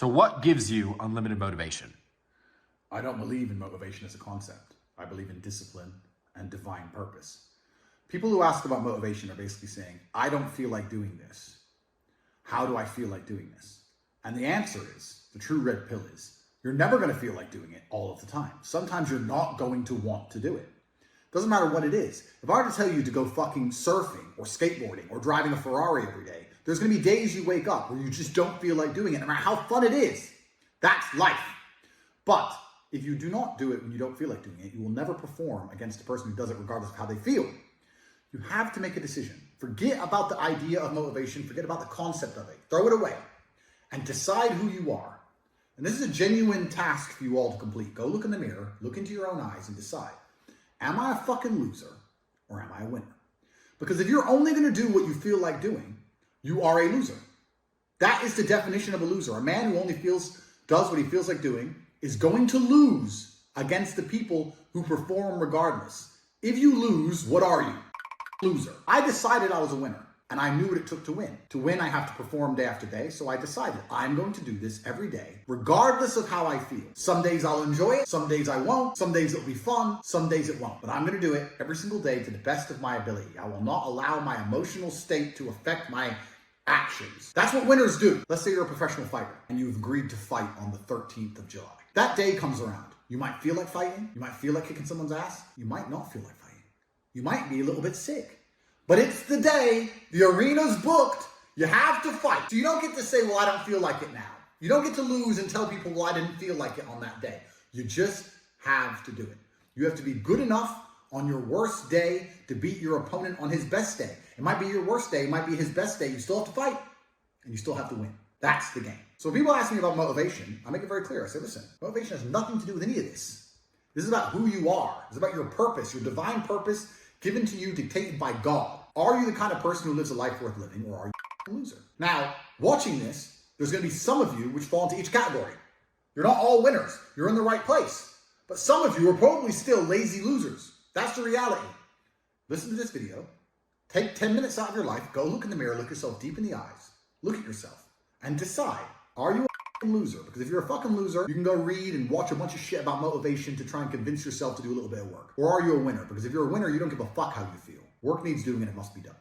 So what gives you unlimited motivation? I don't believe in motivation as a concept. I believe in discipline and divine purpose. People who ask about motivation are basically saying, I don't feel like doing this. How do I feel like doing this? And the answer is, the true red pill is, you're never going to feel like doing it all of the time. Sometimes you're not going to want to do it. Doesn't matter what it is. If I were to tell you to go fucking surfing or skateboarding or driving a Ferrari every day, there's going to be days you wake up where you just don't feel like doing it, no matter how fun it is. That's life. But if you do not do it when you don't feel like doing it, you will never perform against a person who does it regardless of how they feel. You have to make a decision. Forget about the idea of motivation. Forget about the concept of it. Throw it away and decide who you are. And this is a genuine task for you all to complete. Go look in the mirror, look into your own eyes and decide, am I a fucking loser or am I a winner? Because if you're only going to do what you feel like doing, you are a loser. That is the definition of a loser. A man who only does what he feels like doing is going to lose against the people who perform regardless. If you lose, what are you? Loser. I decided I was a winner and I knew what it took to win. To win, I have to perform day after day. So I decided I'm going to do this every day, regardless of how I feel. Some days I'll enjoy it. Some days I won't. Some days it'll be fun. Some days it won't. But I'm going to do it every single day to the best of my ability. I will not allow my emotional state to affect my actions. That's what winners do. Let's say you're a professional fighter and you've agreed to fight on the 13th of July. That day comes around. You might feel like fighting. You might feel like kicking someone's ass. You might not feel like fighting. You might be a little bit sick. But it's the day, the arena's booked, you have to fight. So you don't get to say, well, I don't feel like it now. You don't get to lose and tell people, well, I didn't feel like it on that day. You just have to do it. You have to be good enough on your worst day to beat your opponent on his best day. It might be your worst day, it might be his best day. You still have to fight and you still have to win. That's the game. So when people ask me about motivation, I make it very clear. I say, listen, motivation has nothing to do with any of this. This is about who you are. It's about your purpose, your divine purpose given to you, dictated by God. Are you the kind of person who lives a life worth living, or are you a loser? Now, watching this, there's going to be some of you which fall into each category. You're not all winners. You're in the right place. But some of you are probably still lazy losers. That's the reality. Listen to this video. Take 10 minutes out of your life. Go look in the mirror. Look yourself deep in the eyes. Look at yourself and decide, are you a loser? Because if you're a fucking loser, you can go read and watch a bunch of shit about motivation to try and convince yourself to do a little bit of work. Or are you a winner? Because if you're a winner, you don't give a fuck how you feel. Work needs doing and it must be done.